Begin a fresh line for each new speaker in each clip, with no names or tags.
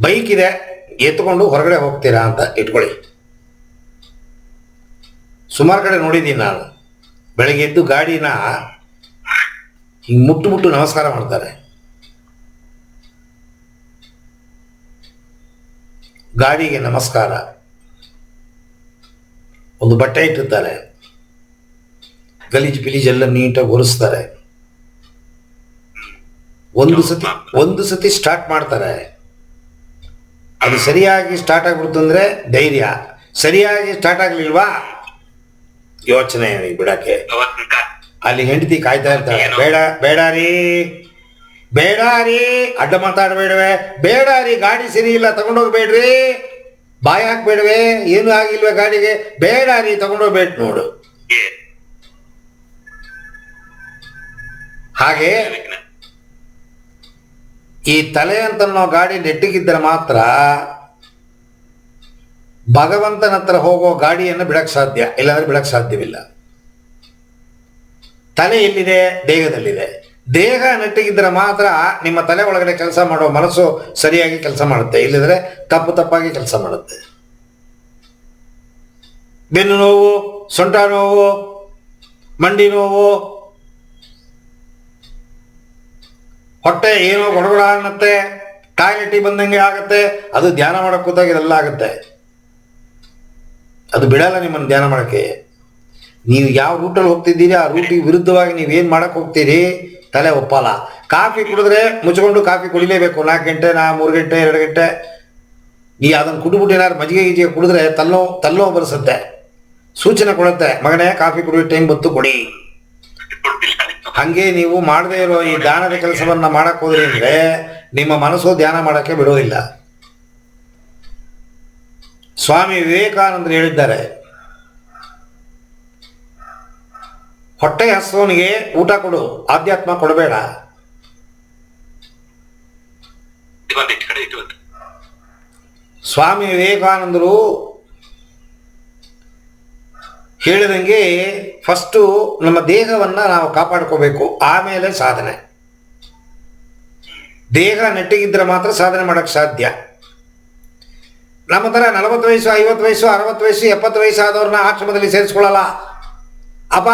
Bike ಇದೆ, ಎತ್ಕೊಂಡು ಹೊರಗಡೆ ಹೋಗ್ತೀರಾ ಅಂತ ಇಟ್ಕೊಳ್ಳಿ. ಸುಮಾರು ಕಡೆ ನೋಡಿದ್ದೀನಿ ನಾನು. ಬೆಳಗ್ಗೆ ಎದ್ದು ಗಾಡಿನ ಹಿಂಗೆ ಮುಟ್ಟು ನಮಸ್ಕಾರ ಮಾಡ್ತಾರೆ. ಗಾಡಿಗೆ ನಮಸ್ಕಾರ. ಒಂದು ಬಟ್ಟೆ ಇಟ್ಟಿರ್ತಾರೆ, ಗಲೀಜು ಪಿಲೀಜೆಲ್ಲ ನೀಟಾಗಿ ಒರೆಸ್ತಾರೆ. ಒಂದು ಸತಿ ಸ್ಟಾರ್ಟ್ ಮಾಡ್ತಾರೆ, ಅದು ಸರಿಯಾಗಿ ಸ್ಟಾರ್ಟ್ ಆಗ್ಬಿಡ್ತು ಅಂದರೆ ಧೈರ್ಯ. ಸರಿಯಾಗಿ ಸ್ಟಾರ್ಟ್ ಆಗ್ಲಿಲ್ವಾ ಯೋಚನೆ ಬಿಡಕ್ಕೆ. ಅಲ್ಲಿ ಹೆಂಡತಿ ಕಾಯ್ತಾ ಇರ್ತಾಳೆ, ಬೇಡ ರೀ ಅಡ್ಡ ಮಾತಾಡಬೇಡವೆ, ಬೇಡ ರೀ ಗಾಡಿ ಸರಿ ಇಲ್ಲ ತಗೊಂಡೋಗ್ಬೇಡ್ರಿ, ಬಾಯಿ ಹಾಕ್ಬೇಡವೆ, ಏನು ಆಗಿಲ್ವೇ ಗಾಡಿಗೆ, ಬೇಡ ರೀ ತಗೊಂಡೋಗ್ಬೇಡ. ನೋಡು, ಹಾಗೆ ಈ ತಲೆ ಅಂತ ನಾವು ಗಾಡಿ ನೆಟ್ಟಿಗಿದ್ದರೆ ಮಾತ್ರ ಭಗವಂತನ ಹತ್ರ ಹೋಗೋ ಗಾಡಿಯನ್ನು ಬಿಡಕ್ಕೆ ಸಾಧ್ಯ, ಇಲ್ಲಾಂದ್ರೆ ಬಿಡಕ್ಕೆ ಸಾಧ್ಯವಿಲ್ಲ. ತಲೆ ಎಲ್ಲಿದೆ? ದೇಹದಲ್ಲಿದೆ. ದೇಹ ನೆಟ್ಟಿಗಿದ್ದರೆ ಮಾತ್ರ ನಿಮ್ಮ ತಲೆ ಒಳಗಡೆ ಕೆಲಸ ಮಾಡೋ ಮನಸ್ಸು ಸರಿಯಾಗಿ ಕೆಲಸ ಮಾಡುತ್ತೆ, ಇಲ್ಲದ್ರೆ ತಪ್ಪಾಗಿ ಕೆಲಸ ಮಾಡುತ್ತೆ. ಬೆನ್ನು ನೋವು, ಸೊಂಟ ನೋವು, ಮಂಡಿ ನೋವು, ಹೊಟ್ಟೆ ಏನೋ ಗೊಡಗೊಡ ಅನ್ನತ್ತೆ, ಟಾಯ್ಲೆಟಿಗೆ ಬಂದಂಗೆ ಆಗುತ್ತೆ, ಅದು ಧ್ಯಾನ ಮಾಡಕ್ಕೆ ಕೂತಾಗ ಇದೆಲ್ಲ ಆಗುತ್ತೆ. ಅದು ಬಿಡಲ್ಲ ನಿಮ್ಮನ್ನು ಧ್ಯಾನ ಮಾಡೋಕ್ಕೆ. ನೀವು ಯಾವ ರೂಟಲ್ಲಿ ಹೋಗ್ತಿದ್ದೀರಿ ಆ ರೂಟಿಗೆ ವಿರುದ್ಧವಾಗಿ ನೀವೇನು ಮಾಡಕ್ಕೆ ಹೋಗ್ತೀರಿ ತಲೆ ಒಪ್ಪಲ್ಲ. ಕಾಫಿ ಕುಡಿದ್ರೆ ಮುಚ್ಕೊಂಡು ಕಾಫಿ ಕುಡಿಲೇಬೇಕು. 4 ಗಂಟೆ 3 ಗಂಟೆ 2 ಗಂಟೆ ನೀ ಅದನ್ನು ಕುಡಿದ್ಬಿಟ್ಟು ಏನಾದ್ರು ಮಜ್ಜಿಗೆ ಕುಡಿದ್ರೆ ತಲ್ಲೋ ಬರೆಸುತ್ತೆ, ಸೂಚನೆ ಕೊಡುತ್ತೆ, ಮಗನೇ ಕಾಫಿ ಕುಡಿಯೋ ಟೈಮ್ ಬಂತು ಕೊಡಿ. ಹಂಗೆ ನೀವು ಮಾಡದೇ ಇರೋ ಈ ಧ್ಯಾನದ ಕೆಲಸವನ್ನ ಮಾಡಕ್ ಹೋದ್ರಿ ಅಂದ್ರೆ ನಿಮ್ಮ ಮನಸ್ಸು ಧ್ಯಾನ ಮಾಡಕ್ಕೆ ಬಿಡೋದಿಲ್ಲ. ಸ್ವಾಮಿ ವಿವೇಕಾನಂದರು ಹೇಳಿದ್ದಾರೆ, ಹೊಟ್ಟೆ ಹಸುವನಿಗೆ ಊಟ ಕೊಡು, ಆಧ್ಯಾತ್ಮ ಕೊಡಬೇಡ. ಸ್ವಾಮಿ ವಿವೇಕಾನಂದರು ಹೇಳಿದಂಗೆ ಫಸ್ಟು ನಮ್ಮ ದೇಹವನ್ನು ನಾವು ಕಾಪಾಡ್ಕೋಬೇಕು, ಆಮೇಲೆ ಸಾಧನೆ. ದೇಹ ನೆಟ್ಟಿಗಿದ್ರೆ ಮಾತ್ರ ಸಾಧನೆ ಮಾಡೋಕ್ಕೆ ಸಾಧ್ಯ. ನಮ್ಮ ಥರ 40 ವಯಸ್ಸು 50 ವಯಸ್ಸು 60 ವಯಸ್ಸು 70 ವಯಸ್ಸು ಆದವ್ರನ್ನ ಆಶ್ರಮದಲ್ಲಿ ಸೇರಿಸ್ಕೊಳ್ಳಲ್ಲ. ಅಪ್ಪ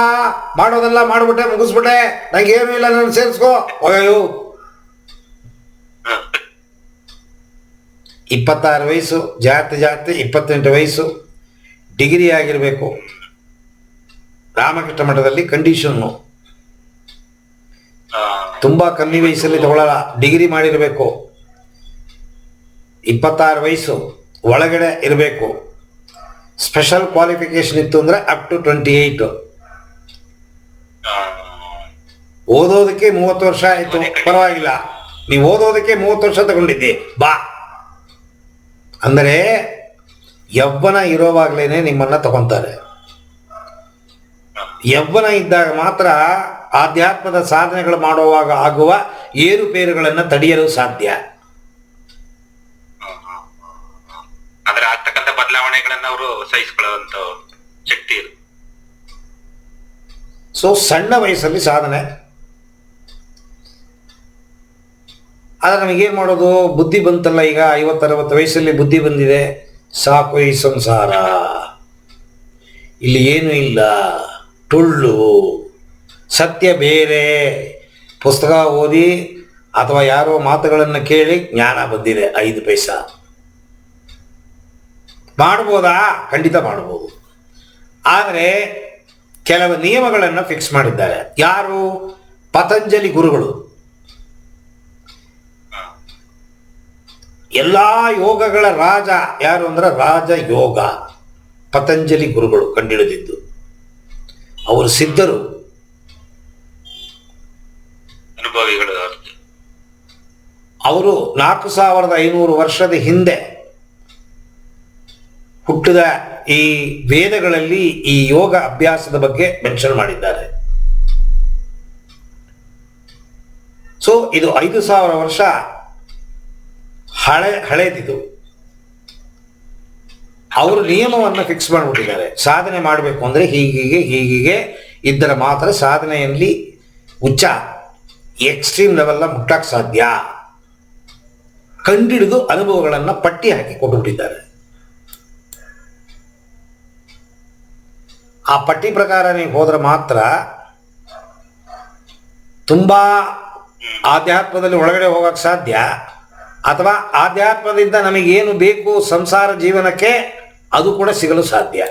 ಮಾಡೋದೆಲ್ಲ ಮಾಡಿಬಿಟ್ಟೆ ಮುಗಿಸ್ಬಿಟ್ಟೆ, ನಂಗೆ ಏನೂ ಇಲ್ಲ, ನಾನು ಸೇರಿಸ್ಕೋ. ಅಯ್ಯೋ 26 ವಯಸ್ಸು ಜಾಸ್ತಿ 28 ವಯಸ್ಸು ಡಿಗ್ರಿ ಆಗಿರಬೇಕು. ರಾಮಕೃಷ್ಣ ಮಠದಲ್ಲಿ ಕಂಡೀಷನ್ನು ತುಂಬಾ ಕಮ್ಮಿ ವಯಸ್ಸಲ್ಲಿ ತಗೊಳ್ಳಲ್ಲ, ಡಿಗ್ರಿ ಮಾಡಿರಬೇಕು. 26 ವಯಸ್ಸು ಒಳಗಡೆ ಇರಬೇಕು. ಸ್ಪೆಷಲ್ ಕ್ವಾಲಿಫಿಕೇಶನ್ ಇತ್ತು ಅಂದ್ರೆ ಅಪ್ ಟು 28. ಓದೋದಕ್ಕೆ 30 ವರ್ಷ ಆಯ್ತು, ಪರವಾಗಿಲ್ಲ, ನೀವು ಓದೋದಕ್ಕೆ 30 ವರ್ಷ ತಗೊಂಡಿದ್ದಿ ಬಾ ಅಂದರೆ ಯವ್ವನ ಇರೋವಾಗ್ಲೇನೆ ನಿಮ್ಮನ್ನ ತಗೊಂತಾರೆ. ಯವ್ವನ ಇದ್ದಾಗ ಮಾತ್ರ ಆಧ್ಯಾತ್ಮದ ಸಾಧನೆಗಳು ಮಾಡುವಾಗ ಆಗುವ ಏರುಪೇರುಗಳನ್ನು ತಡೆಯಲು ಸಾಧ್ಯ.
ಅದರ ಆಗ್ತಕ್ಕಂಥ ಬದಲಾವಣೆಗಳನ್ನು ಅವರು ಸಹಿಸಿಕೊಳ್ಳುವಂತ ಶಕ್ತಿ ಇದೆ.
ಸೊ ಸಣ್ಣ ವಯಸ್ಸಲ್ಲಿ ಸಾಧನೆ. ಆದರೆ ನಮಗೇನು ಮಾಡೋದು, ಬುದ್ಧಿ ಬಂತಲ್ಲ, ಈಗ 50-60 ವಯಸ್ಸಲ್ಲಿ ಬುದ್ಧಿ ಬಂದಿದೆ, ಸಾಕು ಈ ಸಂಸಾರ, ಇಲ್ಲಿ ಏನೂ ಇಲ್ಲ, ಟುಳ್ಳು, ಸತ್ಯ ಬೇರೆ. ಪುಸ್ತಕ ಓದಿ ಅಥವಾ ಯಾರೋ ಮಾತುಗಳನ್ನು ಕೇಳಿ ಜ್ಞಾನ ಬಂದಿದೆ, 5 ಪೈಸಾ. ಮಾಡ್ಬೋದಾ? ಖಂಡಿತ ಮಾಡ್ಬೋದು. ಆದರೆ ಕೆಲವು ನಿಯಮಗಳನ್ನು ಫಿಕ್ಸ್ ಮಾಡಿದ್ದಾರೆ. ಯಾರು? ಪತಂಜಲಿ ಗುರುಗಳು. ಎಲ್ಲ ಯೋಗಗಳ ರಾಜ ಯಾರು ಅಂದ್ರೆ ರಾಜ ಯೋಗ ಪತಂಜಲಿ ಗುರುಗಳು ಕಂಡುಹಿಡಿದಿದ್ದು. ಅವರು ಸಿದ್ಧರು,
ಅನುಭವಿಗಳು.
ಅವರು 4500 ವರ್ಷದ ಹಿಂದೆ ಹುಟ್ಟಿದ ಈ ವೇದಗಳಲ್ಲಿ ಈ ಯೋಗ ಅಭ್ಯಾಸದ ಬಗ್ಗೆ ಮೆನ್ಷನ್ ಮಾಡಿದ್ದಾರೆ. ಸೊ ಇದು 5000 ವರ್ಷ ಹಳೆದಿದು. ಅವರು ನಿಯಮವನ್ನು ಫಿಕ್ಸ್ ಮಾಡಿಬಿಟ್ಟಿದ್ದಾರೆ. ಸಾಧನೆ ಮಾಡಬೇಕು ಅಂದರೆ ಹೀಗೆ ಇದ್ದರೆ ಮಾತ್ರ ಸಾಧನೆಯಲ್ಲಿ ಉಚ್ಚ ಎಕ್ಸ್ಟ್ರೀಮ್ ಲೆವೆಲ್ನ ಮುಟ್ಟಕ್ಕೆ ಸಾಧ್ಯ. ಕಂಡಿಡಿದು ಅನುಭವಗಳನ್ನು ಪಟ್ಟಿ ಹಾಕಿ ಕೊಟ್ಟುಬಿಟ್ಟಿದ್ದಾರೆ. ಆ ಪಟ್ಟಿ ಪ್ರಕಾರ ನೀವು ಹೋದ್ರೆ ಮಾತ್ರ ತುಂಬ ಆಧ್ಯಾತ್ಮದಲ್ಲಿ ಒಳಗಡೆ ಹೋಗಕ್ಕೆ ಸಾಧ್ಯ, ಅಥವಾ ಆಧ್ಯಾತ್ಮದಿಂದ ನಮಗೇನು ಬೇಕು ಸಂಸಾರ ಜೀವನಕ್ಕೆ ಅದು ಕೂಡ ಸಿಗಲು ಸಾಧ್ಯ.